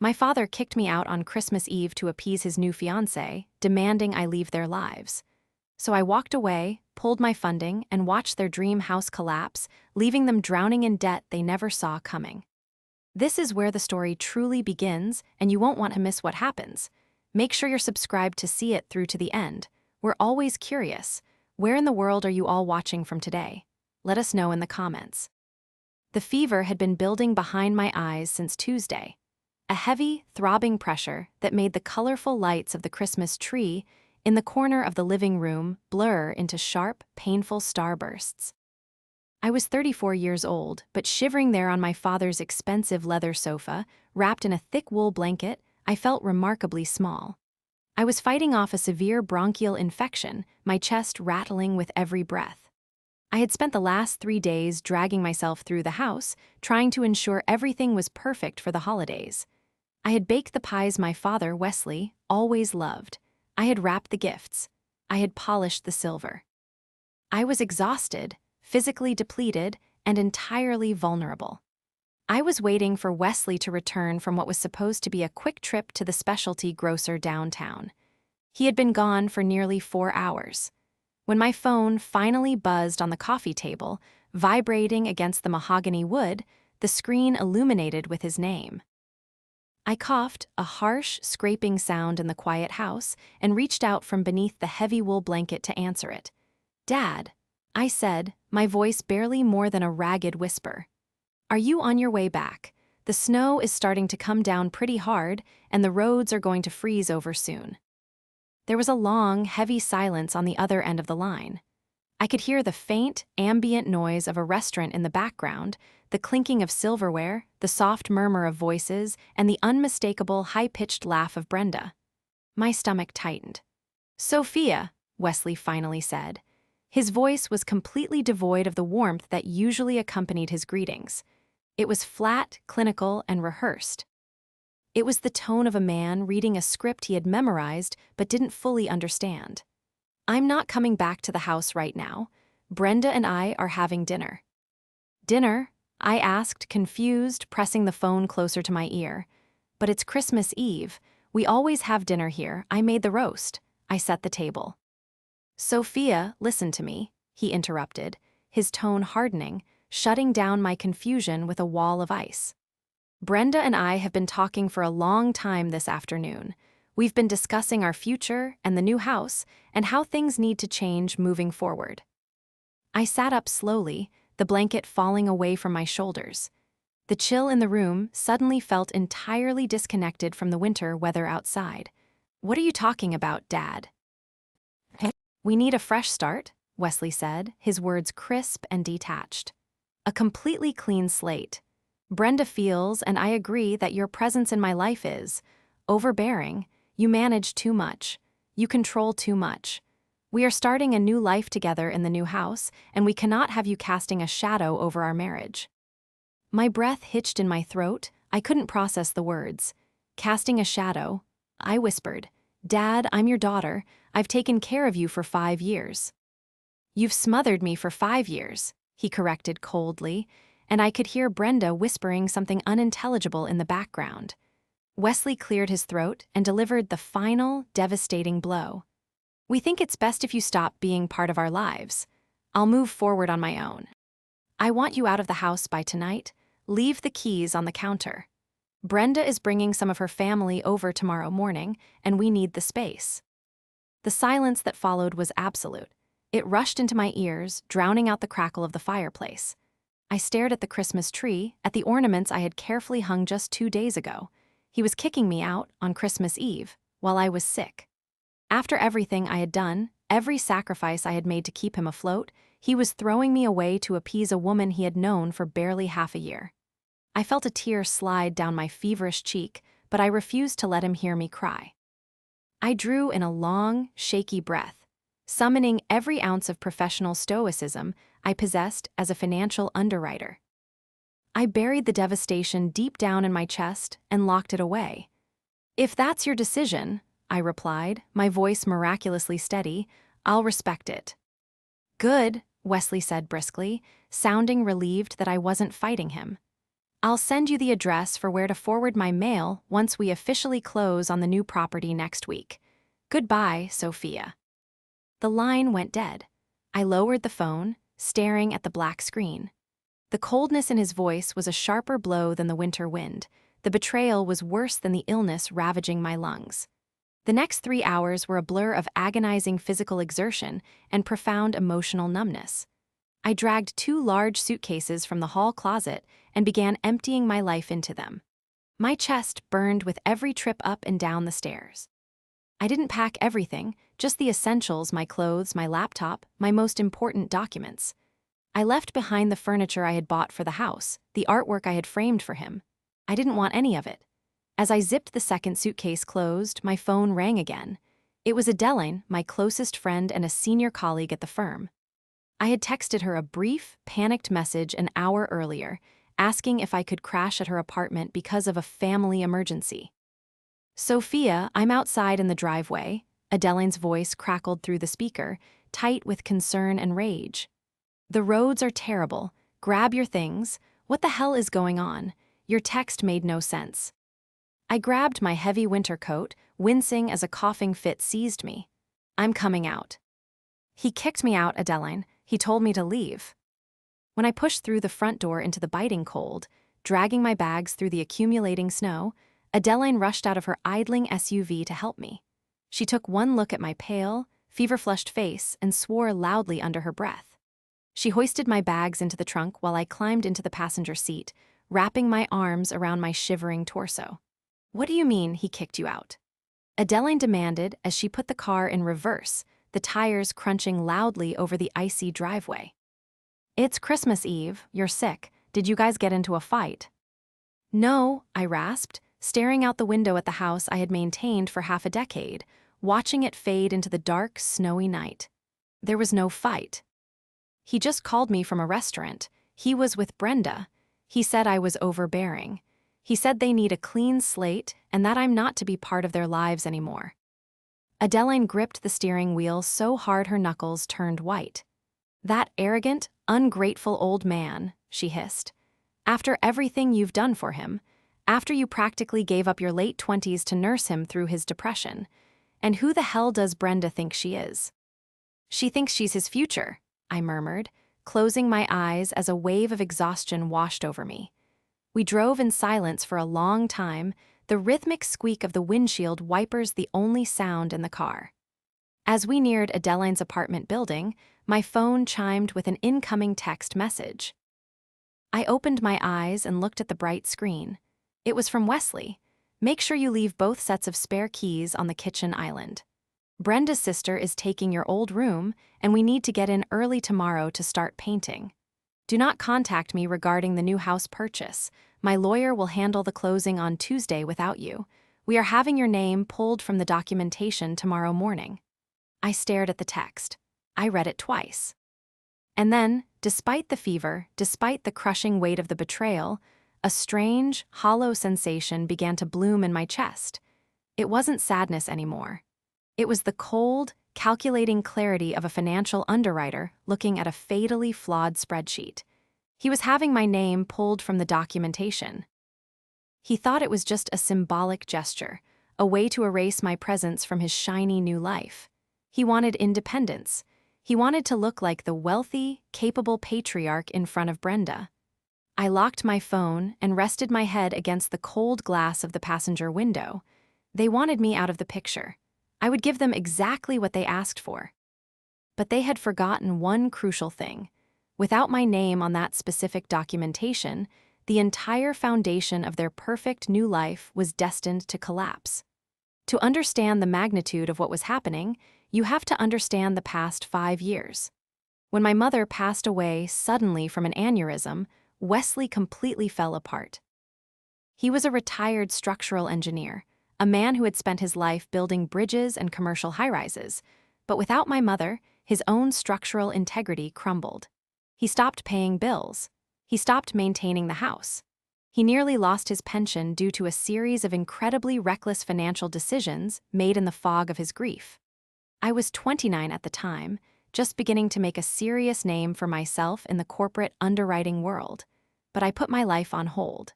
My father kicked me out on Christmas Eve to appease his new fiancée, demanding I leave their lives. So I walked away, pulled my funding, and watched their dream house collapse, leaving them drowning in debt they never saw coming. This is where the story truly begins, and you won't want to miss what happens. Make sure you're subscribed to see it through to the end. We're always curious. Where in the world are you all watching from today? Let us know in the comments. The fever had been building behind my eyes since Tuesday. A heavy, throbbing pressure that made the colorful lights of the Christmas tree in the corner of the living room blur into sharp, painful starbursts. I was 34 years old, but shivering there on my father's expensive leather sofa, wrapped in a thick wool blanket, I felt remarkably small. I was fighting off a severe bronchial infection, my chest rattling with every breath. I had spent the last 3 days dragging myself through the house, trying to ensure everything was perfect for the holidays. I had baked the pies my father, Wesley, always loved. I had wrapped the gifts. I had polished the silver. I was exhausted, physically depleted, and entirely vulnerable. I was waiting for Wesley to return from what was supposed to be a quick trip to the specialty grocer downtown. He had been gone for nearly 4 hours. When my phone finally buzzed on the coffee table, vibrating against the mahogany wood, the screen illuminated with his name. I coughed, a harsh, scraping sound in the quiet house, and reached out from beneath the heavy wool blanket to answer it. "Dad," I said, my voice barely more than a ragged whisper. "Are you on your way back? The snow is starting to come down pretty hard, and the roads are going to freeze over soon." There was a long, heavy silence on the other end of the line. I could hear the faint, ambient noise of a restaurant in the background, the clinking of silverware, the soft murmur of voices, and the unmistakable, high-pitched laugh of Brenda. My stomach tightened. "Sophia," Wesley finally said. His voice was completely devoid of the warmth that usually accompanied his greetings. It was flat, clinical, and rehearsed. It was the tone of a man reading a script he had memorized but didn't fully understand. "I'm not coming back to the house right now. Brenda and I are having dinner." "Dinner?" I asked, confused, pressing the phone closer to my ear. "But it's Christmas Eve. We always have dinner here. I made the roast." I set the table. "Sophia, listen to me," he interrupted, his tone hardening, shutting down my confusion with a wall of ice. "Brenda and I have been talking for a long time this afternoon. We've been discussing our future and the new house and how things need to change moving forward." I sat up slowly, the blanket falling away from my shoulders. The chill in the room suddenly felt entirely disconnected from the winter weather outside. "What are you talking about, Dad?" "We need a fresh start," Wesley said, his words crisp and detached. "A completely clean slate. Brenda feels, and I agree, that your presence in my life is overbearing. You manage too much. You control too much. We are starting a new life together in the new house, and we cannot have you casting a shadow over our marriage." My breath hitched in my throat. I couldn't process the words. "Casting a shadow?" I whispered. "Dad, I'm your daughter. I've taken care of you for 5 years." "You've smothered me for 5 years," he corrected coldly, and I could hear Brenda whispering something unintelligible in the background. Wesley cleared his throat and delivered the final, devastating blow. "We think it's best if you stop being part of our lives. I'll move forward on my own. I want you out of the house by tonight. Leave the keys on the counter. Brenda is bringing some of her family over tomorrow morning, and we need the space." The silence that followed was absolute. It rushed into my ears, drowning out the crackle of the fireplace. I stared at the Christmas tree, at the ornaments I had carefully hung just 2 days ago. He was kicking me out on Christmas Eve, while I was sick. After everything I had done, every sacrifice I had made to keep him afloat, he was throwing me away to appease a woman he had known for barely half a year. I felt a tear slide down my feverish cheek, but I refused to let him hear me cry. I drew in a long, shaky breath, summoning every ounce of professional stoicism I possessed as a financial underwriter. I buried the devastation deep down in my chest and locked it away. "If that's your decision," I replied, my voice miraculously steady, "I'll respect it." "Good," Wesley said briskly, sounding relieved that I wasn't fighting him. I'll send you the address for where to forward my mail once we officially close on the new property next week. Goodbye, Sophia." The line went dead. I lowered the phone, staring at the black screen. The coldness in his voice was a sharper blow than the winter wind. The betrayal was worse than the illness ravaging my lungs. The next 3 hours were a blur of agonizing physical exertion and profound emotional numbness. I dragged 2 large suitcases from the hall closet and began emptying my life into them. My chest burned with every trip up and down the stairs. I didn't pack everything, just the essentials: my clothes, my laptop, my most important documents. I left behind the furniture I had bought for the house, the artwork I had framed for him. I didn't want any of it. As I zipped the second suitcase closed, my phone rang again. It was Adeline, my closest friend and a senior colleague at the firm. I had texted her a brief, panicked message an hour earlier, asking if I could crash at her apartment because of a family emergency. "Sophia, I'm outside in the driveway," Adeline's voice crackled through the speaker, tight with concern and rage. "The roads are terrible. Grab your things. What the hell is going on? Your text made no sense." I grabbed my heavy winter coat, wincing as a coughing fit seized me. "I'm coming out." "He kicked me out, Adeline. He told me to leave." When I pushed through the front door into the biting cold, dragging my bags through the accumulating snow, Adeline rushed out of her idling SUV to help me. She took one look at my pale, fever-flushed face and swore loudly under her breath. She hoisted my bags into the trunk while I climbed into the passenger seat, wrapping my arms around my shivering torso. "What do you mean he kicked you out?" Adeline demanded as she put the car in reverse, the tires crunching loudly over the icy driveway. "It's Christmas Eve. You're sick. Did you guys get into a fight?" "No," I rasped, staring out the window at the house I had maintained for half a decade, watching it fade into the dark, snowy night. "There was no fight. He just called me from a restaurant. He was with Brenda. He said I was overbearing. He said they need a clean slate and that I'm not to be part of their lives anymore." Adeline gripped the steering wheel so hard her knuckles turned white. "That arrogant, ungrateful old man," she hissed. "After everything you've done for him, after you practically gave up your late 20s to nurse him through his depression. And who the hell does Brenda think she is?" "She thinks she's his future," I murmured, closing my eyes as a wave of exhaustion washed over me. We drove in silence for a long time, the rhythmic squeak of the windshield wipers the only sound in the car. As we neared Adeline's apartment building, my phone chimed with an incoming text message. I opened my eyes and looked at the bright screen. It was from Wesley. "Make sure you leave both sets of spare keys on the kitchen island. Brenda's sister is taking your old room, and we need to get in early tomorrow to start painting. Do not contact me regarding the new house purchase. My lawyer will handle the closing on Tuesday without you. We are having your name pulled from the documentation tomorrow morning." I stared at the text. I read it twice. And then, despite the fever, despite the crushing weight of the betrayal, a strange, hollow sensation began to bloom in my chest. It wasn't sadness anymore. It was the cold, calculating clarity of a financial underwriter looking at a fatally flawed spreadsheet. He was having my name pulled from the documentation. He thought it was just a symbolic gesture, a way to erase my presence from his shiny new life. He wanted independence. He wanted to look like the wealthy, capable patriarch in front of Brenda. I locked my phone and rested my head against the cold glass of the passenger window. They wanted me out of the picture. I would give them exactly what they asked for. But they had forgotten one crucial thing. Without my name on that specific documentation, the entire foundation of their perfect new life was destined to collapse. To understand the magnitude of what was happening, you have to understand the past 5 years. When my mother passed away suddenly from an aneurysm, Wesley completely fell apart. He was a retired structural engineer, a man who had spent his life building bridges and commercial high-rises, but without my mother, his own structural integrity crumbled. He stopped paying bills. He stopped maintaining the house. He nearly lost his pension due to a series of incredibly reckless financial decisions made in the fog of his grief. I was 29 at the time, just beginning to make a serious name for myself in the corporate underwriting world. but I put my life on hold.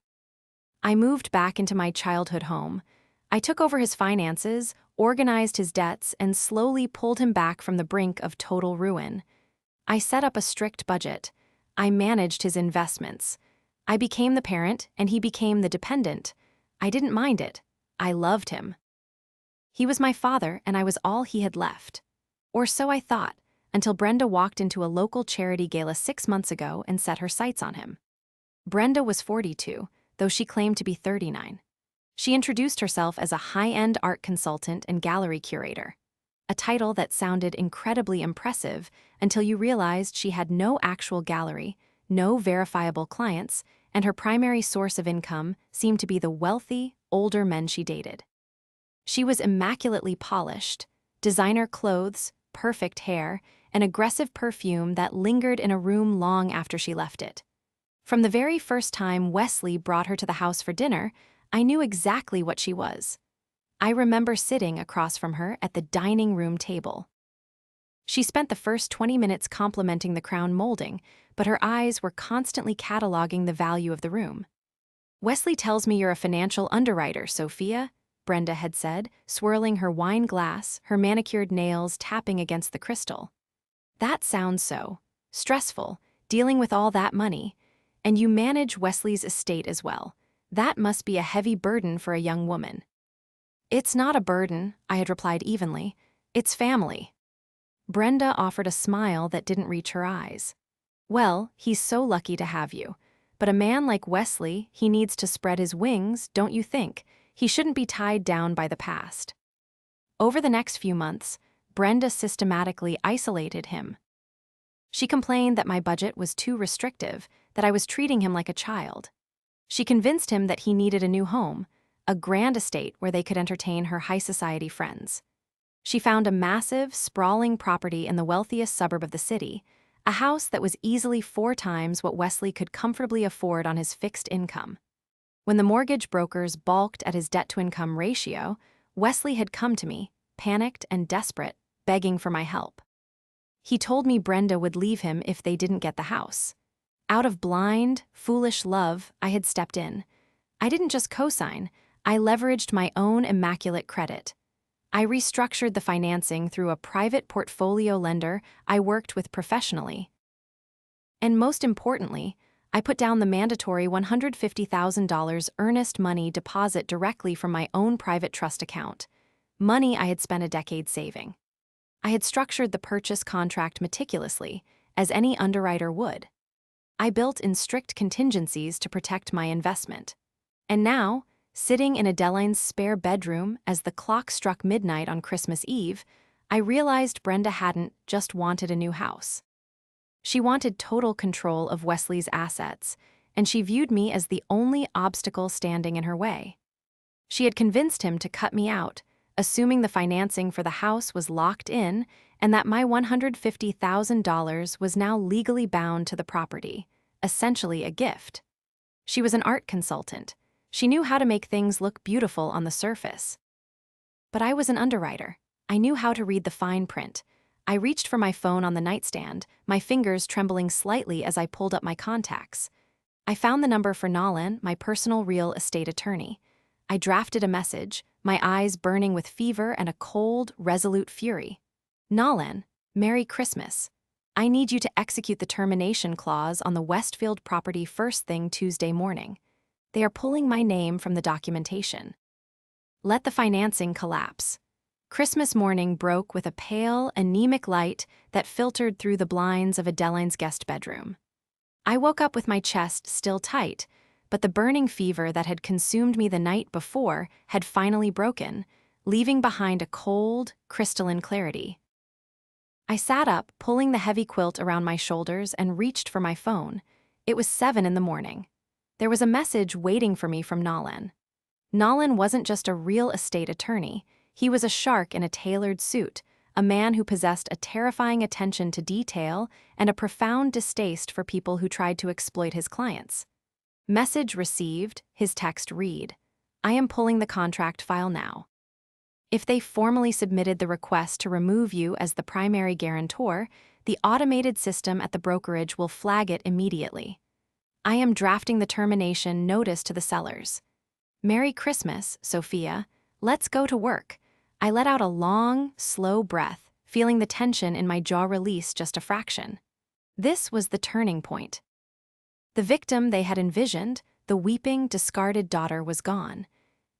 I moved back into my childhood home. I took over his finances, organized his debts, and slowly pulled him back from the brink of total ruin. I set up a strict budget. I managed his investments. I became the parent, and he became the dependent. I didn't mind it. I loved him. He was my father, and I was all he had left. Or so I thought, until Brenda walked into a local charity gala 6 months ago and set her sights on him. Brenda was 42, though she claimed to be 39. She introduced herself as a high-end art consultant and gallery curator, a title that sounded incredibly impressive until you realized she had no actual gallery, no verifiable clients, and her primary source of income seemed to be the wealthy, older men she dated. She was immaculately polished, designer clothes, perfect hair, and aggressive perfume that lingered in a room long after she left it. From the very first time Wesley brought her to the house for dinner, I knew exactly what she was. I remember sitting across from her at the dining room table. She spent the first 20 minutes complimenting the crown molding, but her eyes were constantly cataloging the value of the room. "Wesley tells me you're a financial underwriter, Sophia," Brenda had said, swirling her wine glass, her manicured nails tapping against the crystal. "That sounds so stressful, dealing with all that money. And you manage Wesley's estate as well. That must be a heavy burden for a young woman." "It's not a burden," I had replied evenly. "It's family." Brenda offered a smile that didn't reach her eyes. "Well, he's so lucky to have you. But a man like Wesley, he needs to spread his wings, don't you think? He shouldn't be tied down by the past." Over the next few months, Brenda systematically isolated him. She complained that my budget was too restrictive, that I was treating him like a child. She convinced him that he needed a new home, a grand estate where they could entertain her high society friends. She found a massive, sprawling property in the wealthiest suburb of the city, a house that was easily 4 times what Wesley could comfortably afford on his fixed income. When the mortgage brokers balked at his debt-to-income ratio, Wesley had come to me, panicked and desperate, begging for my help. He told me Brenda would leave him if they didn't get the house. Out of blind, foolish love, I had stepped in. I didn't just co-sign, I leveraged my own immaculate credit. I restructured the financing through a private portfolio lender I worked with professionally. And most importantly, I put down the mandatory $150,000 earnest money deposit directly from my own private trust account, money I had spent a decade saving. I had structured the purchase contract meticulously, as any underwriter would. I built in strict contingencies to protect my investment. And now, sitting in Adeline's spare bedroom as the clock struck midnight on Christmas Eve, I realized Brenda hadn't just wanted a new house. She wanted total control of Wesley's assets, and she viewed me as the only obstacle standing in her way. She had convinced him to cut me out, assuming the financing for the house was locked in and that my $150,000 was now legally bound to the property, essentially a gift. She was an art consultant. She knew how to make things look beautiful on the surface. But I was an underwriter. I knew how to read the fine print. I reached for my phone on the nightstand, my fingers trembling slightly as I pulled up my contacts. I found the number for Nolan, my personal real estate attorney. I drafted a message, my eyes burning with fever and a cold, resolute fury. "Nolan, Merry Christmas. I need you to execute the termination clause on the Westfield property first thing Tuesday morning. They are pulling my name from the documentation. Let the financing collapse." Christmas morning broke with a pale, anemic light that filtered through the blinds of Adeline's guest bedroom. I woke up with my chest still tight, but the burning fever that had consumed me the night before had finally broken, leaving behind a cold, crystalline clarity. I sat up, pulling the heavy quilt around my shoulders, and reached for my phone. It was 7 in the morning. There was a message waiting for me from Nolan. Nolan wasn't just a real estate attorney. He was a shark in a tailored suit, a man who possessed a terrifying attention to detail and a profound distaste for people who tried to exploit his clients. Message received, his text read, "I am pulling the contract file now. If they formally submitted the request to remove you as the primary guarantor, the automated system at the brokerage will flag it immediately. I am drafting the termination notice to the sellers. Merry Christmas, Sophia. Let's go to work. I let out a long, slow breath, feeling the tension in my jaw release just a fraction. This was the turning point. The victim they had envisioned, the weeping, discarded daughter, was gone.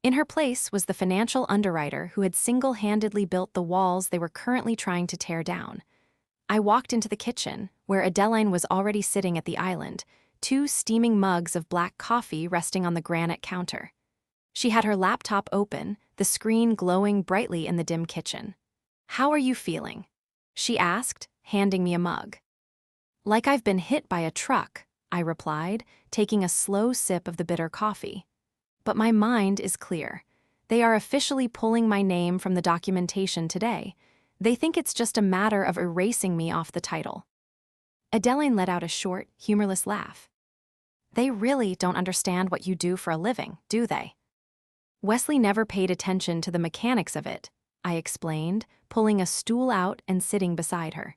In her place was the financial underwriter who had single-handedly built the walls they were currently trying to tear down. I walked into the kitchen, where Adeline was already sitting at the island, 2 steaming mugs of black coffee resting on the granite counter. She had her laptop open, the screen glowing brightly in the dim kitchen. "How are you feeling?" she asked, handing me a mug. "Like I've been hit by a truck," I replied, taking a slow sip of the bitter coffee. "But my mind is clear. They are officially pulling my name from the documentation today. They think it's just a matter of erasing me off the title." Adeline let out a short, humorless laugh. "They really don't understand what you do for a living, do they?" "Wesley never paid attention to the mechanics of it," I explained, pulling a stool out and sitting beside her.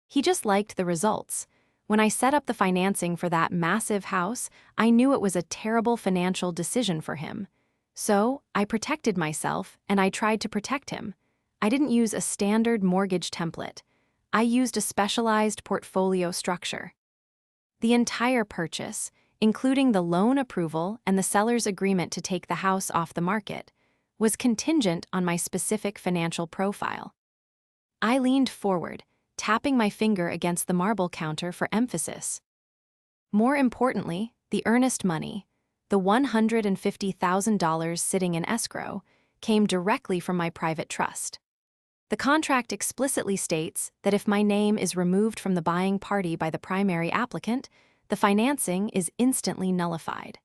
"He just liked the results. When I set up the financing for that massive house, I knew it was a terrible financial decision for him. So I protected myself, and I tried to protect him. I didn't use a standard mortgage template. I used a specialized portfolio structure. The entire purchase, including the loan approval and the seller's agreement to take the house off the market, was contingent on my specific financial profile." I leaned forward, tapping my finger against the marble counter for emphasis. "More importantly, the earnest money, the $150,000 sitting in escrow, came directly from my private trust. The contract explicitly states that if my name is removed from the buying party by the primary applicant, the financing is instantly nullified.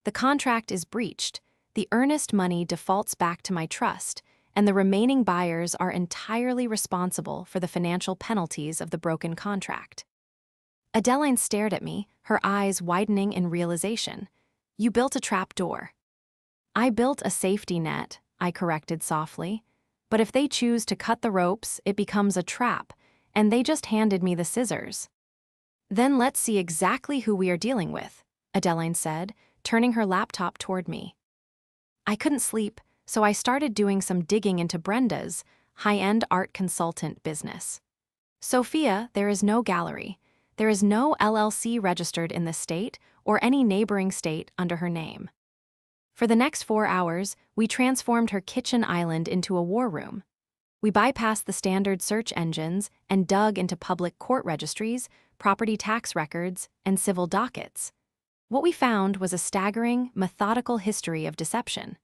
The contract is breached, the earnest money defaults back to my trust, and the remaining buyers are entirely responsible for the financial penalties of the broken contract." Adeline stared at me, her eyes widening in realization. "You built a trap door." "I built a safety net," I corrected softly. "But if they choose to cut the ropes, it becomes a trap, and they just handed me the scissors." "Then let's see exactly who we are dealing with," Adeline said, turning her laptop toward me. I couldn't sleep, so I started doing some digging into Brenda's high-end art consultant business. "Sophia, there is no gallery. There is no LLC registered in this state or any neighboring state under her name." For the next 4 hours, we transformed her kitchen island into a war room. We bypassed the standard search engines and dug into public court registries, property tax records, and civil dockets. What we found was a staggering, methodical history of deception.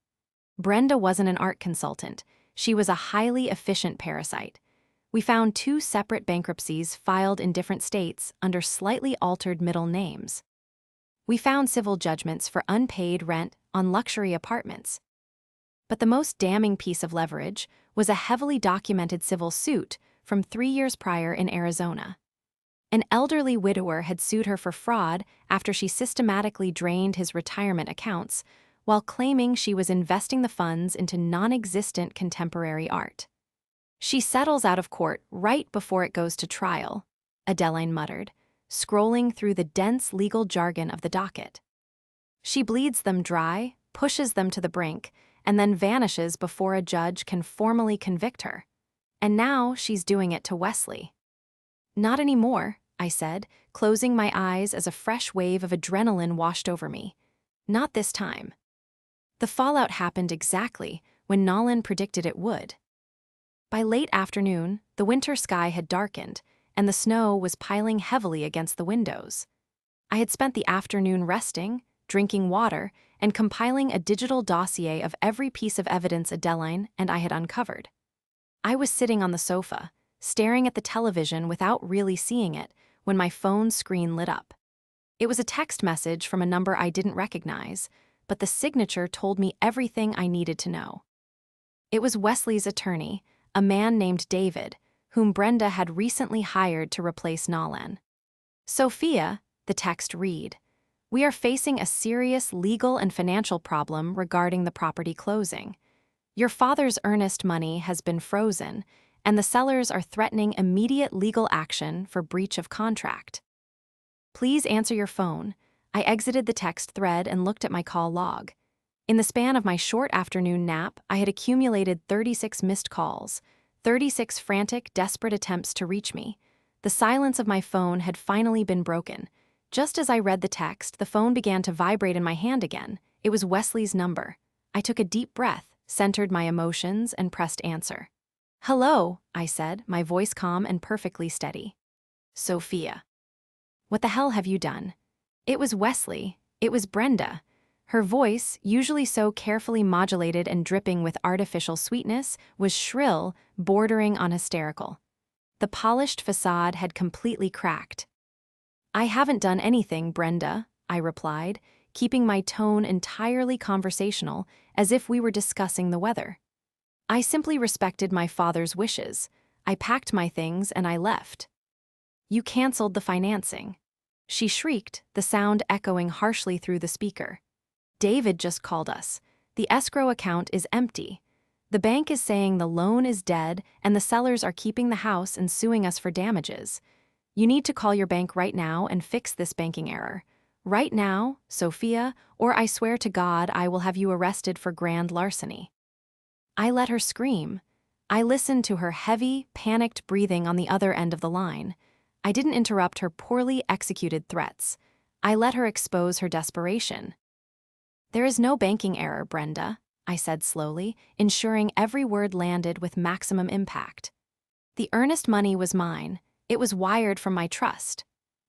Brenda wasn't an art consultant. She was a highly efficient parasite. We found 2 separate bankruptcies filed in different states under slightly altered middle names. We found civil judgments for unpaid rent on luxury apartments. But the most damning piece of leverage was a heavily documented civil suit from 3 years prior in Arizona. An elderly widower had sued her for fraud after she systematically drained his retirement accounts while claiming she was investing the funds into non-existent contemporary art. "She settles out of court right before it goes to trial," Adeline muttered, scrolling through the dense legal jargon of the docket. "She bleeds them dry, pushes them to the brink, and then vanishes before a judge can formally convict her. And now she's doing it to Wesley." "Not anymore," I said, closing my eyes as a fresh wave of adrenaline washed over me. "Not this time." The fallout happened exactly when Nolan predicted it would. By late afternoon, the winter sky had darkened, and the snow was piling heavily against the windows. I had spent the afternoon resting, drinking water, and compiling a digital dossier of every piece of evidence Adeline and I had uncovered. I was sitting on the sofa, staring at the television without really seeing it, when my phone screen lit up. It was a text message from a number I didn't recognize, but the signature told me everything I needed to know. It was Wesley's attorney, a man named David, whom Brenda had recently hired to replace Nolan. "Sophia," the text read, "we are facing a serious legal and financial problem regarding the property closing. Your father's earnest money has been frozen, and the sellers are threatening immediate legal action for breach of contract. Please answer your phone. I exited the text thread and looked at my call log. In the span of my short afternoon nap, I had accumulated 36 missed calls, 36 frantic, desperate attempts to reach me. The silence of my phone had finally been broken. Just as I read the text, the phone began to vibrate in my hand again. It was Wesley's number. I took a deep breath, centered my emotions, and pressed answer. "Hello," I said, my voice calm and perfectly steady. "Sophia. What the hell have you done?" It was Wesley. It was Brenda. Her voice, usually so carefully modulated and dripping with artificial sweetness, was shrill, bordering on hysterical. The polished facade had completely cracked. "I haven't done anything, Brenda," I replied, keeping my tone entirely conversational, as if we were discussing the weather. "I simply respected my father's wishes. I packed my things and I left." "You canceled the financing," she shrieked, the sound echoing harshly through the speaker. "David just called us. The escrow account is empty. The bank is saying the loan is dead and the sellers are keeping the house and suing us for damages. You need to call your bank right now and fix this banking error. Right now, Sophia, or I swear to God I will have you arrested for grand larceny." I let her scream. I listened to her heavy, panicked breathing on the other end of the line. I didn't interrupt her poorly executed threats. I let her expose her desperation. "There is no banking error, Brenda," I said slowly, ensuring every word landed with maximum impact. "The earnest money was mine. It was wired from my trust.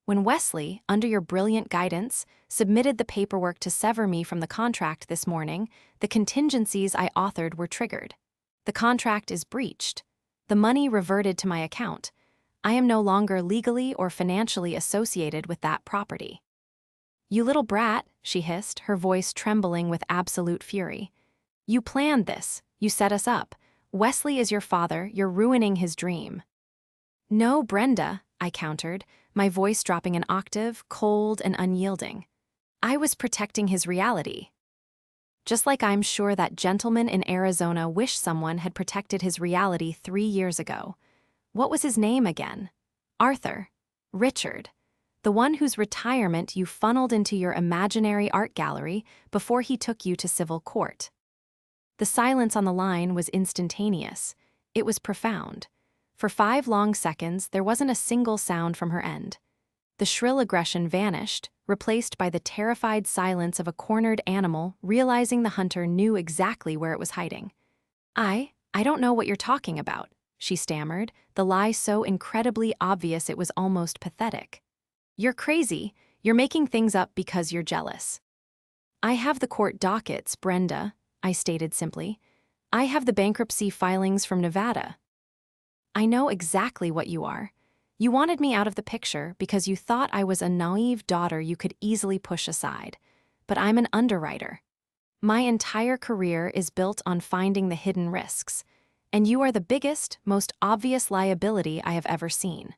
When Wesley, under your brilliant guidance, submitted the paperwork to sever me from the contract this morning, the contingencies I authored were triggered. The contract is breached. The money reverted to my account. I am no longer legally or financially associated with that property." "You little brat," she hissed, her voice trembling with absolute fury. "You planned this. You set us up. Wesley is your father. You're ruining his dream." "No, Brenda," I countered, my voice dropping an octave, cold and unyielding. "I was protecting his reality. Just like I'm sure that gentleman in Arizona wished someone had protected his reality 3 years ago. What was his name again? Arthur. Richard. The one whose retirement you funneled into your imaginary art gallery before he took you to civil court." The silence on the line was instantaneous. It was profound. For 5 long seconds, there wasn't a single sound from her end. The shrill aggression vanished, replaced by the terrified silence of a cornered animal realizing the hunter knew exactly where it was hiding. I don't know what you're talking about," she stammered, the lie so incredibly obvious it was almost pathetic. "You're crazy. You're making things up because you're jealous." "I have the court dockets, Brenda," I stated simply. "I have the bankruptcy filings from Nevada." "I know exactly what you are. You wanted me out of the picture because you thought I was a naive daughter you could easily push aside. But I'm an underwriter. My entire career is built on finding the hidden risks, and you are the biggest, most obvious liability I have ever seen."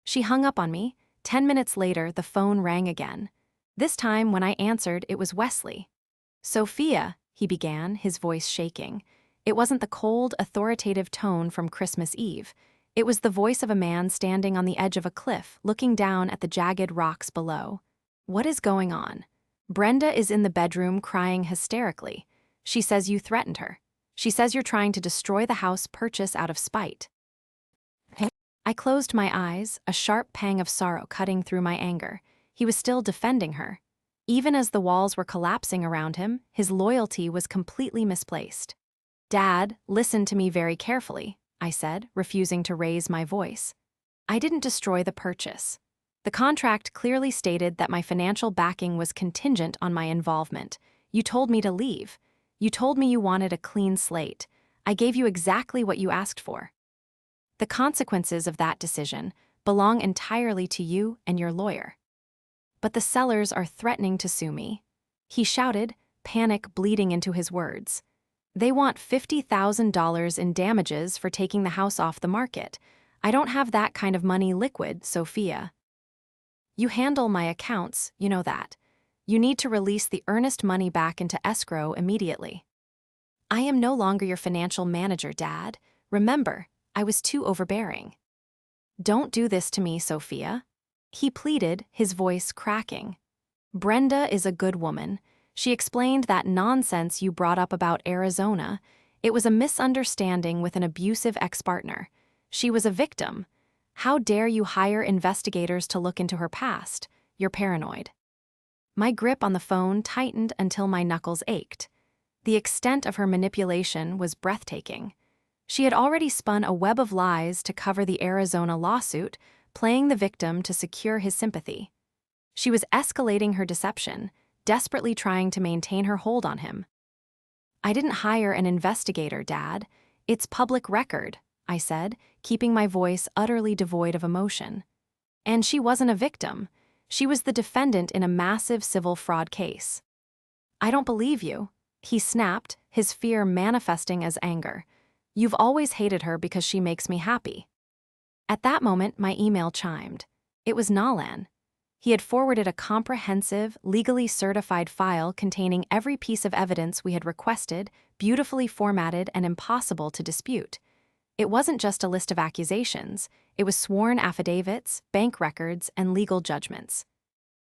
She hung up on me. 10 minutes later, the phone rang again. This time, when I answered, it was Wesley. "Sophia," he began, his voice shaking. It wasn't the cold, authoritative tone from Christmas Eve. It was the voice of a man standing on the edge of a cliff, looking down at the jagged rocks below. "What is going on?" "Brenda is in the bedroom crying hysterically. She says you threatened her. She says you're trying to destroy the house purchase out of spite." I closed my eyes, a sharp pang of sorrow cutting through my anger. He was still defending her. Even as the walls were collapsing around him, his loyalty was completely misplaced. "Dad, listen to me very carefully," I said, refusing to raise my voice. "I didn't destroy the purchase. The contract clearly stated that my financial backing was contingent on my involvement. You told me to leave. You told me you wanted a clean slate. I gave you exactly what you asked for. The consequences of that decision belong entirely to you and your lawyer. But the sellers are threatening to sue me." He shouted, panic bleeding into his words. "They want $50,000 in damages for taking the house off the market. I don't have that kind of money liquid, Sophia. You handle my accounts, you know that. You need to release the earnest money back into escrow immediately." "I am no longer your financial manager, Dad. Remember, I was too overbearing." "Don't do this to me, Sophia," he pleaded, his voice cracking. Brenda is a good woman. She explained that nonsense you brought up about Arizona. It was a misunderstanding with an abusive ex-partner. She was a victim. How dare you hire investigators to look into her past? You're paranoid. My grip on the phone tightened until my knuckles ached. The extent of her manipulation was breathtaking. She had already spun a web of lies to cover the Arizona lawsuit, playing the victim to secure his sympathy. She was escalating her deception, desperately trying to maintain her hold on him. "I didn't hire an investigator, Dad. It's public record," I said, keeping my voice utterly devoid of emotion. "And she wasn't a victim. She was the defendant in a massive civil fraud case." "I don't believe you," he snapped, his fear manifesting as anger. "You've always hated her because she makes me happy." At that moment, my email chimed. It was Nalan. He had forwarded a comprehensive, legally certified file containing every piece of evidence we had requested, beautifully formatted and impossible to dispute. It wasn't just a list of accusations, it was sworn affidavits, bank records, and legal judgments.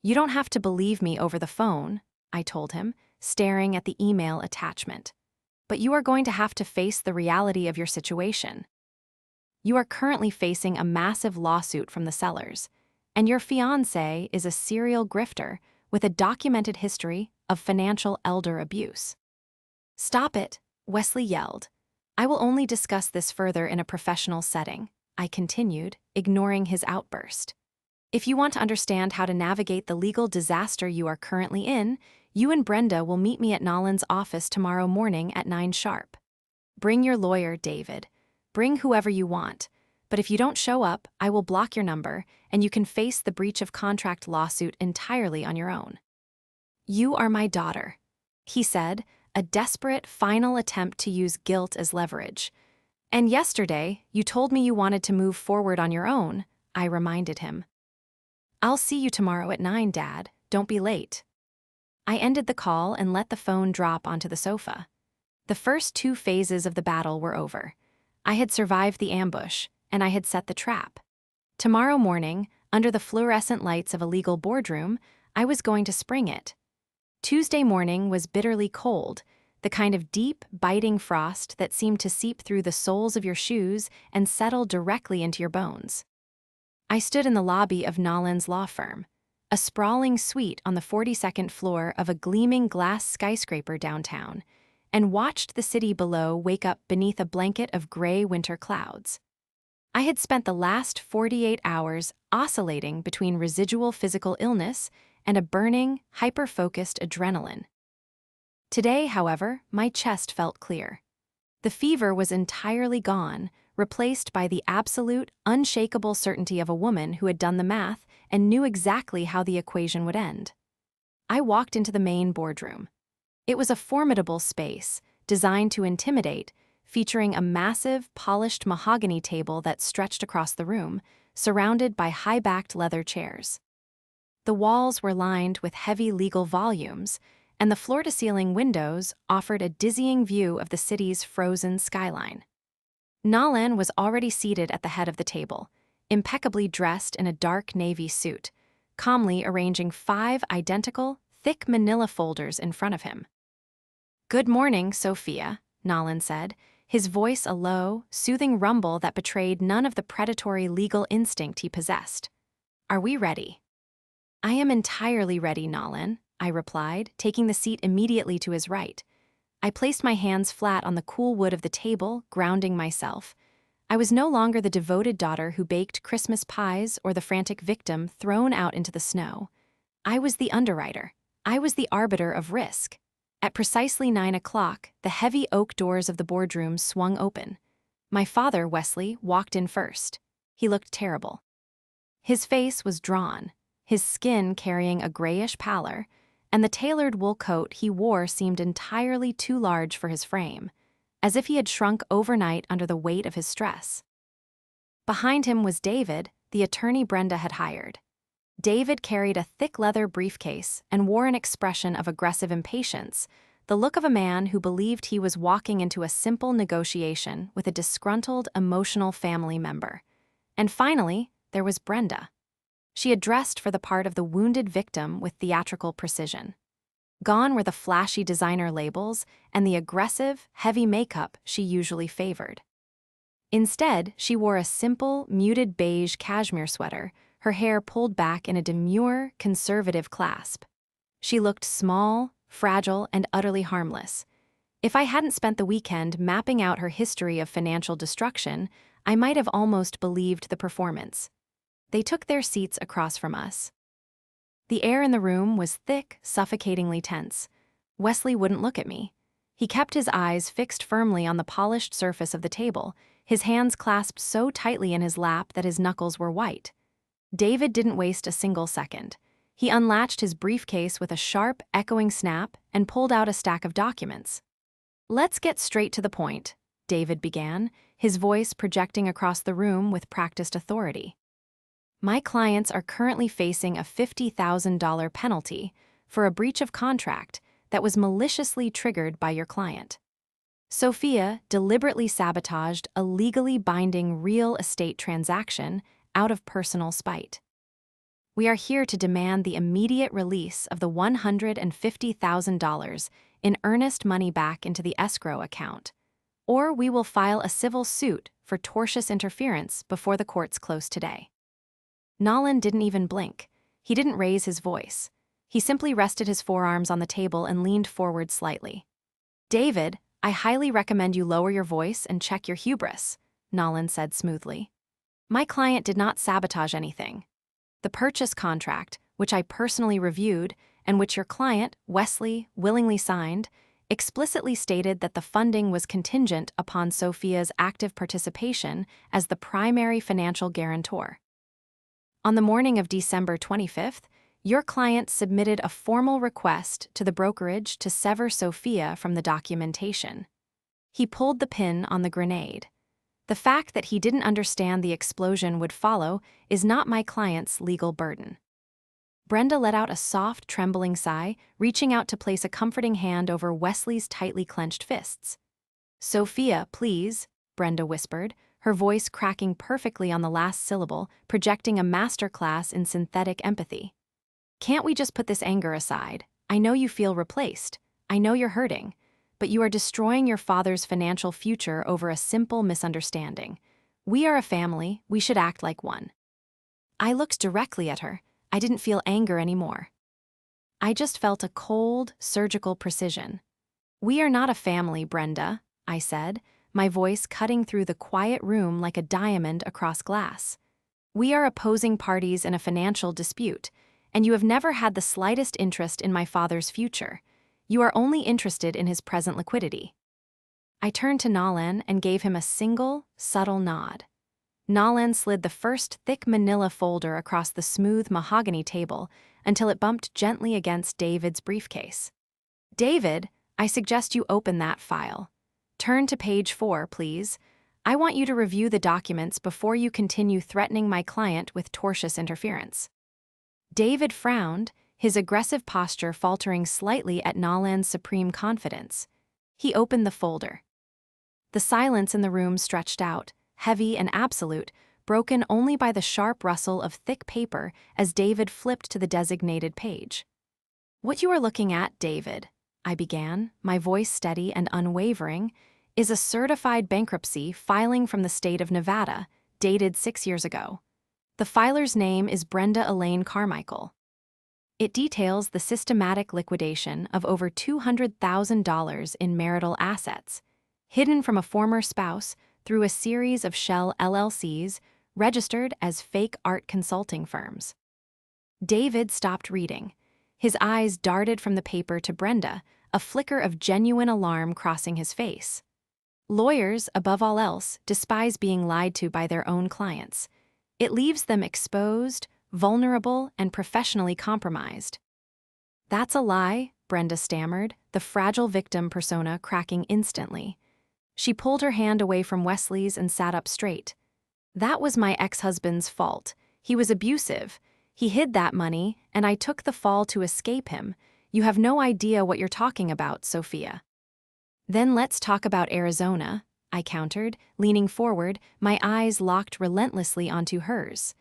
"You don't have to believe me over the phone," I told him, staring at the email attachment. "But you are going to have to face the reality of your situation. You are currently facing a massive lawsuit from the sellers, and your fiancé is a serial grifter with a documented history of financial elder abuse." "Stop it," Wesley yelled. "I will only discuss this further in a professional setting," I continued, ignoring his outburst. "If you want to understand how to navigate the legal disaster you are currently in, you and Brenda will meet me at Nolan's office tomorrow morning at 9 sharp. Bring your lawyer, David. Bring whoever you want. But if you don't show up, I will block your number, and you can face the breach of contract lawsuit entirely on your own." "You are my daughter," he said, a desperate final attempt to use guilt as leverage. "And yesterday, you told me you wanted to move forward on your own," I reminded him. "I'll see you tomorrow at 9, Dad. Don't be late." I ended the call and let the phone drop onto the sofa. The first 2 phases of the battle were over. I had survived the ambush, and I had set the trap. Tomorrow morning, under the fluorescent lights of a legal boardroom, I was going to spring it. Tuesday morning was bitterly cold, the kind of deep, biting frost that seemed to seep through the soles of your shoes and settle directly into your bones. I stood in the lobby of Nolan's law firm, a sprawling suite on the 42nd floor of a gleaming glass skyscraper downtown, and watched the city below wake up beneath a blanket of gray winter clouds. I had spent the last 48 hours oscillating between residual physical illness and a burning, hyper-focused adrenaline. Today, however, my chest felt clear. The fever was entirely gone, replaced by the absolute, unshakable certainty of a woman who had done the math and knew exactly how the equation would end. I walked into the main boardroom. It was a formidable space, designed to intimidate, featuring a massive, polished mahogany table that stretched across the room, surrounded by high-backed leather chairs. The walls were lined with heavy legal volumes, and the floor-to-ceiling windows offered a dizzying view of the city's frozen skyline. Nalan was already seated at the head of the table, impeccably dressed in a dark navy suit, calmly arranging 5 identical, thick manila folders in front of him. "Good morning, Sophia," Nalan said, his voice a low, soothing rumble that betrayed none of the predatory legal instinct he possessed. "Are we ready?" "I am entirely ready, Nalan," I replied, taking the seat immediately to his right. I placed my hands flat on the cool wood of the table, grounding myself. I was no longer the devoted daughter who baked Christmas pies or the frantic victim thrown out into the snow. I was the underwriter. I was the arbiter of risk. At precisely 9 o'clock, the heavy oak doors of the boardroom swung open. My father, Wesley, walked in first. He looked terrible. His face was drawn, his skin carrying a grayish pallor, and the tailored wool coat he wore seemed entirely too large for his frame, as if he had shrunk overnight under the weight of his stress. Behind him was David, the attorney Brenda had hired. David carried a thick leather briefcase and wore an expression of aggressive impatience, the look of a man who believed he was walking into a simple negotiation with a disgruntled, emotional family member. And finally, there was Brenda. She had dressed for the part of the wounded victim with theatrical precision. Gone were the flashy designer labels and the aggressive, heavy makeup she usually favored. Instead, she wore a simple, muted beige cashmere sweater, her hair pulled back in a demure, conservative clasp. She looked small, fragile, and utterly harmless. If I hadn't spent the weekend mapping out her history of financial destruction, I might have almost believed the performance. They took their seats across from us. The air in the room was thick, suffocatingly tense. Wesley wouldn't look at me. He kept his eyes fixed firmly on the polished surface of the table, his hands clasped so tightly in his lap that his knuckles were white. David didn't waste a single second. He unlatched his briefcase with a sharp, echoing snap and pulled out a stack of documents. "Let's get straight to the point," David began, his voice projecting across the room with practiced authority. "My clients are currently facing a $50,000 penalty for a breach of contract that was maliciously triggered by your client. Sophia deliberately sabotaged a legally binding real estate transaction out of personal spite. We are here to demand the immediate release of the $150,000 in earnest money back into the escrow account, or we will file a civil suit for tortious interference before the courts close today." Nolan didn't even blink. He didn't raise his voice. He simply rested his forearms on the table and leaned forward slightly. "David, I highly recommend you lower your voice and check your hubris," Nolan said smoothly. "My client did not sabotage anything. The purchase contract, which I personally reviewed and which your client, Wesley, willingly signed, explicitly stated that the funding was contingent upon Sophia's active participation as the primary financial guarantor. On the morning of December 25th, your client submitted a formal request to the brokerage to sever Sophia from the documentation. He pulled the pin on the grenade. The fact that he didn't understand the explosion would follow is not my client's legal burden." Brenda let out a soft, trembling sigh, reaching out to place a comforting hand over Wesley's tightly clenched fists. "Sophia, please," Brenda whispered, her voice cracking perfectly on the last syllable, projecting a masterclass in synthetic empathy. "Can't we just put this anger aside? I know you feel replaced. I know you're hurting. But you are destroying your father's financial future over a simple misunderstanding. We are a family. We should act like one." I looked directly at her. I didn't feel anger anymore. I just felt a cold, surgical precision. "We are not a family, Brenda," I said, my voice cutting through the quiet room like a diamond across glass. "We are opposing parties in a financial dispute, and you have never had the slightest interest in my father's future. You are only interested in his present liquidity." I turned to Nolan and gave him a single, subtle nod. Nolan slid the first thick manila folder across the smooth mahogany table until it bumped gently against David's briefcase. "David, I suggest you open that file. Turn to page 4, please. I want you to review the documents before you continue threatening my client with tortious interference." David frowned, his aggressive posture faltering slightly at Nolan's supreme confidence. He opened the folder. The silence in the room stretched out, heavy and absolute, broken only by the sharp rustle of thick paper as David flipped to the designated page. "What you are looking at, David," I began, my voice steady and unwavering, "is a certified bankruptcy filing from the state of Nevada, dated 6 years ago. The filer's name is Brenda Elaine Carmichael. It details the systematic liquidation of over $200,000 in marital assets, hidden from a former spouse through a series of shell LLCs registered as fake art consulting firms." David stopped reading. His eyes darted from the paper to Brenda, a flicker of genuine alarm crossing his face. Lawyers, above all else, despise being lied to by their own clients. It leaves them exposed, vulnerable, and professionally compromised. "That's a lie," Brenda stammered, the fragile victim persona cracking instantly. She pulled her hand away from Wesley's and sat up straight. "That was my ex-husband's fault. He was abusive. He hid that money, and I took the fall to escape him. You have no idea what you're talking about, Sophia." "Then let's talk about Arizona," I countered, leaning forward, my eyes locked relentlessly onto hers.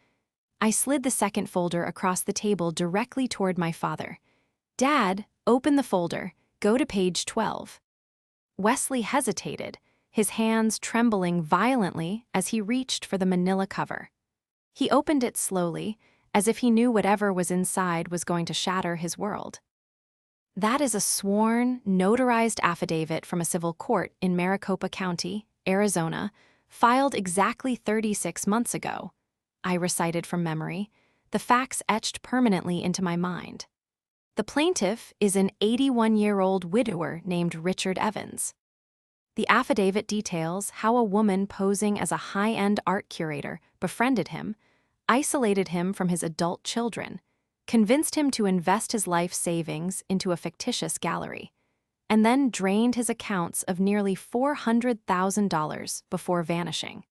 I slid the second folder across the table directly toward my father. "Dad, open the folder. Go to page 12. Wesley hesitated, his hands trembling violently as he reached for the manila cover. He opened it slowly, as if he knew whatever was inside was going to shatter his world. That is a sworn, notarized affidavit from a civil court in Maricopa County, Arizona, filed exactly 36 months ago. I recited from memory, the facts etched permanently into my mind. The plaintiff is an 81-year-old widower named Richard Evans. The affidavit details how a woman posing as a high-end art curator befriended him, isolated him from his adult children, convinced him to invest his life savings into a fictitious gallery, and then drained his accounts of nearly $400,000 before vanishing.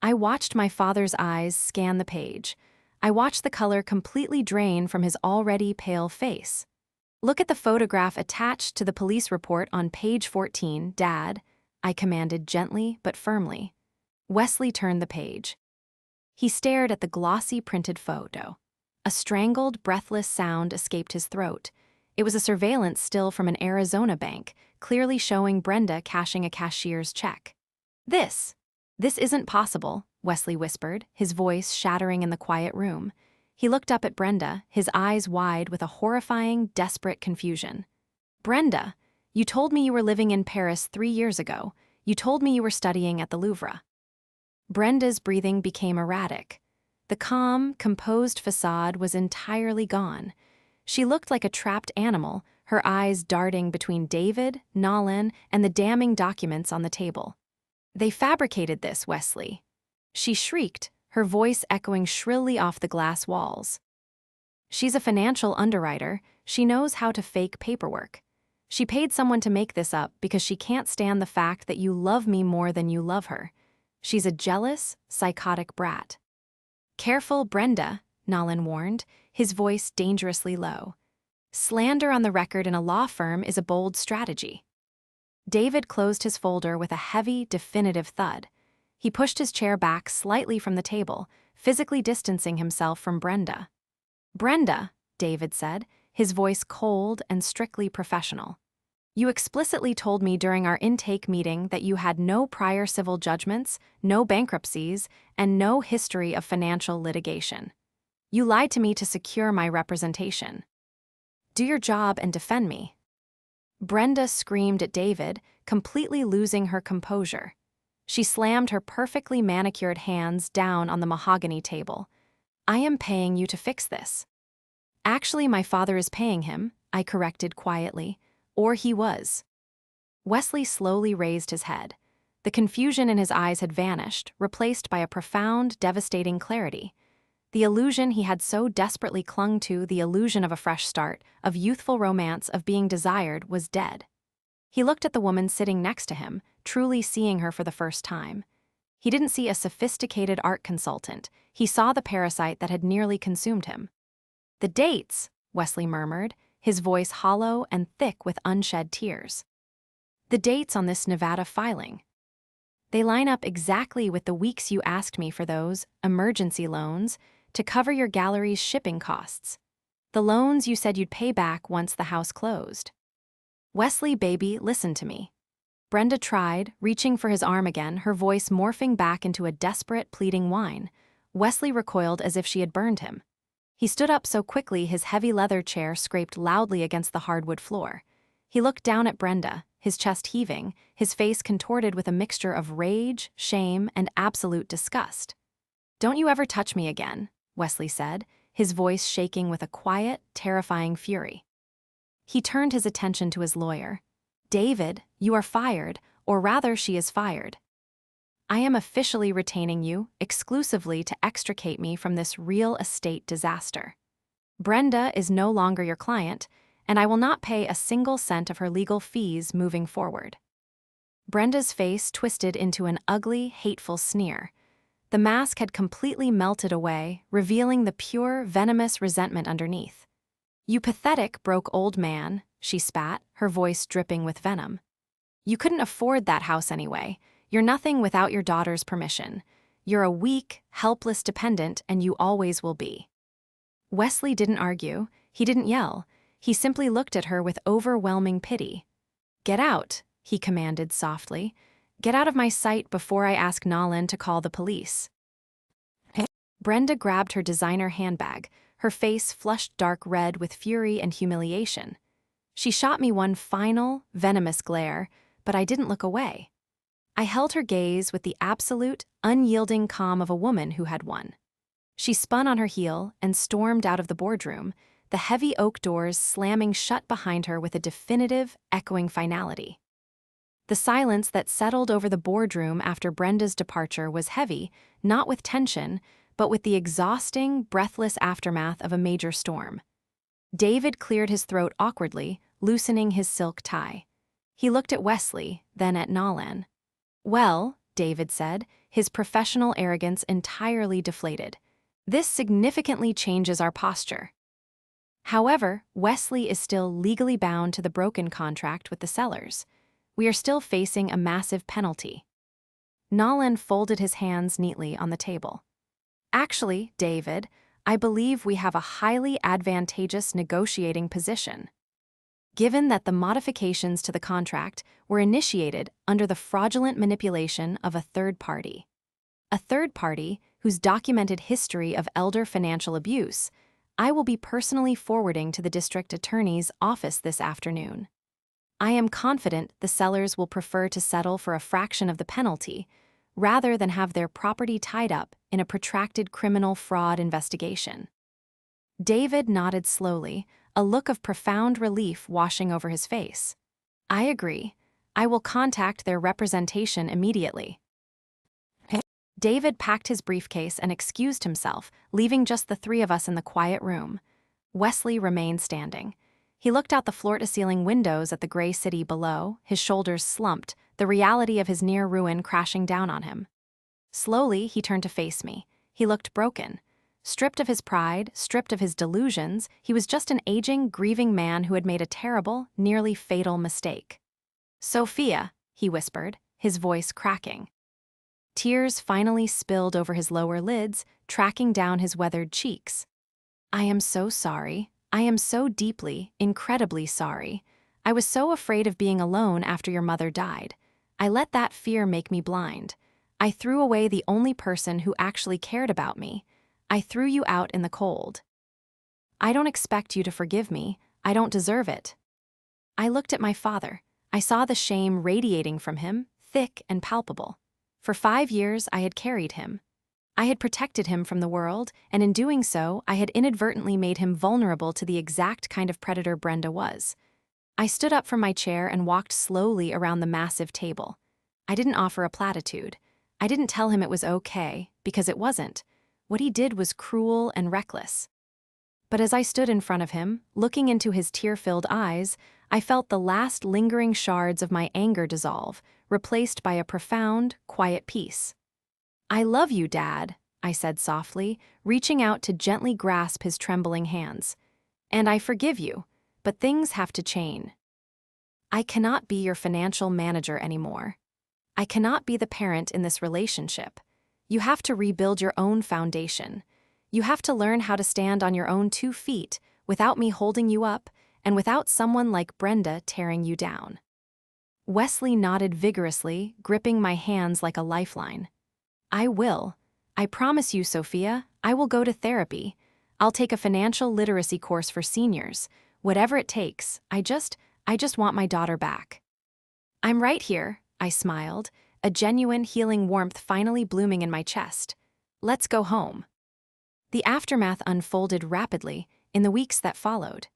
I watched my father's eyes scan the page. I watched the color completely drain from his already pale face. "Look at the photograph attached to the police report on page 14, Dad," I commanded gently but firmly. Wesley turned the page. He stared at the glossy printed photo. A strangled, breathless sound escaped his throat. It was a surveillance still from an Arizona bank, clearly showing Brenda cashing a cashier's check. This isn't possible," Wesley whispered, his voice shattering in the quiet room. He looked up at Brenda, his eyes wide with a horrifying, desperate confusion. "Brenda, you told me you were living in Paris 3 years ago. You told me you were studying at the Louvre." Brenda's breathing became erratic. The calm, composed facade was entirely gone. She looked like a trapped animal, her eyes darting between David, Nalin, and the damning documents on the table. "They fabricated this, Wesley." She shrieked, her voice echoing shrilly off the glass walls. "She's a financial underwriter. She knows how to fake paperwork. She paid someone to make this up because she can't stand the fact that you love me more than you love her. She's a jealous, psychotic brat." "Careful, Brenda," Nalin warned, his voice dangerously low. "Slander on the record in a law firm is a bold strategy." David closed his folder with a heavy, definitive thud. He pushed his chair back slightly from the table, physically distancing himself from Brenda. "Brenda," David said, his voice cold and strictly professional. "You explicitly told me during our intake meeting that you had no prior civil judgments, no bankruptcies, and no history of financial litigation. You lied to me to secure my representation. Do your job and defend me." Brenda screamed at David, completely losing her composure. She slammed her perfectly manicured hands down on the mahogany table. "I am paying you to fix this." "Actually, my father is paying him," I corrected quietly. "Or he was." Wesley slowly raised his head. The confusion in his eyes had vanished, replaced by a profound, devastating clarity. The illusion he had so desperately clung to, the illusion of a fresh start, of youthful romance, of being desired, was dead. He looked at the woman sitting next to him, truly seeing her for the first time. He didn't see a sophisticated art consultant. He saw the parasite that had nearly consumed him. "The dates," Wesley murmured, his voice hollow and thick with unshed tears. "The dates on this Nevada filing. They line up exactly with the weeks you asked me for those emergency loans to cover your gallery's shipping costs. The loans you said you'd pay back once the house closed." "Wesley, baby, listen to me." Brenda tried, reaching for his arm again, her voice morphing back into a desperate, pleading whine. Wesley recoiled as if she had burned him. He stood up so quickly his heavy leather chair scraped loudly against the hardwood floor. He looked down at Brenda, his chest heaving, his face contorted with a mixture of rage, shame, and absolute disgust. "Don't you ever touch me again," Wesley said, his voice shaking with a quiet, terrifying fury. He turned his attention to his lawyer. "David, you are fired, or rather she is fired. I am officially retaining you exclusively to extricate me from this real estate disaster. Brenda is no longer your client, and I will not pay a single cent of her legal fees moving forward." Brenda's face twisted into an ugly, hateful sneer. The mask had completely melted away, revealing the pure, venomous resentment underneath. "You pathetic, broke old man," she spat, her voice dripping with venom. "You couldn't afford that house anyway. You're nothing without your daughter's permission. You're a weak, helpless dependent, and you always will be. Wesley didn't argue. He didn't yell. He simply looked at her with overwhelming pity. "Get out," he commanded softly. "Get out of my sight before I ask Nolan to call the police." Brenda grabbed her designer handbag, her face flushed dark red with fury and humiliation. She shot me one final, venomous glare, but I didn't look away. I held her gaze with the absolute, unyielding calm of a woman who had won. She spun on her heel and stormed out of the boardroom, the heavy oak doors slamming shut behind her with a definitive, echoing finality. The silence that settled over the boardroom after Brenda's departure was heavy, not with tension, but with the exhausting, breathless aftermath of a major storm. David cleared his throat awkwardly, loosening his silk tie. He looked at Wesley, then at Nolan. "Well," David said, his professional arrogance entirely deflated, "this significantly changes our posture." However, Wesley is still legally bound to the broken contract with the sellers. We are still facing a massive penalty. Nolan folded his hands neatly on the table. "Actually, David, I believe we have a highly advantageous negotiating position. Given that the modifications to the contract were initiated under the fraudulent manipulation of a third party. A third party whose documented history of elder financial abuse I will be personally forwarding to the district attorney's office this afternoon. I am confident the sellers will prefer to settle for a fraction of the penalty rather than have their property tied up in a protracted criminal fraud investigation." David nodded slowly, a look of profound relief washing over his face. "I agree. I will contact their representation immediately." David packed his briefcase and excused himself, leaving just the three of us in the quiet room. Wesley remained standing. He looked out the floor-to-ceiling windows at the gray city below, his shoulders slumped, the reality of his near ruin crashing down on him. Slowly, he turned to face me. He looked broken. Stripped of his pride, stripped of his delusions, he was just an aging, grieving man who had made a terrible, nearly fatal mistake. "Sophia," he whispered, his voice cracking. Tears finally spilled over his lower lids, tracking down his weathered cheeks. "I am so sorry. I am so deeply, incredibly sorry. I was so afraid of being alone after your mother died. I let that fear make me blind. I threw away the only person who actually cared about me. I threw you out in the cold. I don't expect you to forgive me. I don't deserve it." I looked at my father. I saw the shame radiating from him, thick and palpable. For 5 years, I had carried him. I had protected him from the world, and in doing so, I had inadvertently made him vulnerable to the exact kind of predator Brenda was. I stood up from my chair and walked slowly around the massive table. I didn't offer a platitude. I didn't tell him it was okay, because it wasn't. What he did was cruel and reckless. But as I stood in front of him, looking into his tear-filled eyes, I felt the last lingering shards of my anger dissolve, replaced by a profound, quiet peace. "I love you, Dad," I said softly, reaching out to gently grasp his trembling hands. "And I forgive you, but things have to change. I cannot be your financial manager anymore. I cannot be the parent in this relationship. You have to rebuild your own foundation. You have to learn how to stand on your own 2 feet without me holding you up and without someone like Brenda tearing you down." Wesley nodded vigorously, gripping my hands like a lifeline. "I will. I promise you, Sophia, I will go to therapy. I'll take a financial literacy course for seniors. Whatever it takes, I just want my daughter back." "I'm right here," I smiled, a genuine healing warmth finally blooming in my chest. "Let's go home." The aftermath unfolded rapidly in the weeks that followed.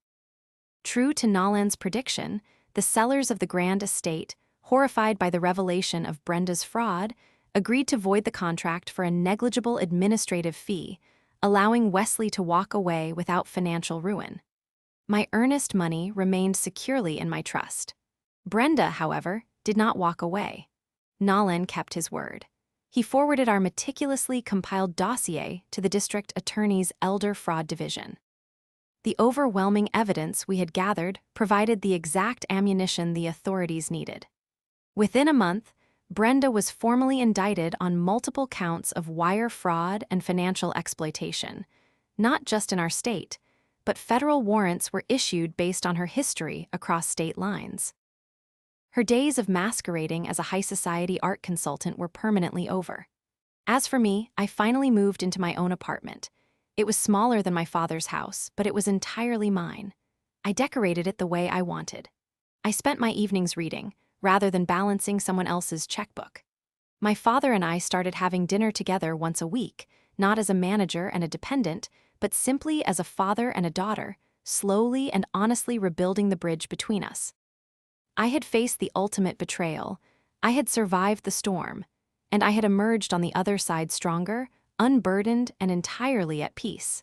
True to Nolan's prediction, the sellers of the Grand Estate, horrified by the revelation of Brenda's fraud, agreed to void the contract for a negligible administrative fee, allowing Wesley to walk away without financial ruin. My earnest money remained securely in my trust. Brenda, however, did not walk away. Nolan kept his word. He forwarded our meticulously compiled dossier to the district attorney's elder fraud division. The overwhelming evidence we had gathered provided the exact ammunition the authorities needed. Within a month, Brenda was formally indicted on multiple counts of wire fraud and financial exploitation, not just in our state, but federal warrants were issued based on her history across state lines. Her days of masquerading as a high society art consultant were permanently over. As for me, I finally moved into my own apartment. It was smaller than my father's house, but it was entirely mine. I decorated it the way I wanted. I spent my evenings reading, rather than balancing someone else's checkbook. My father and I started having dinner together once a week, not as a manager and a dependent, but simply as a father and a daughter, slowly and honestly rebuilding the bridge between us. I had faced the ultimate betrayal, I had survived the storm, and I had emerged on the other side stronger, unburdened, and entirely at peace.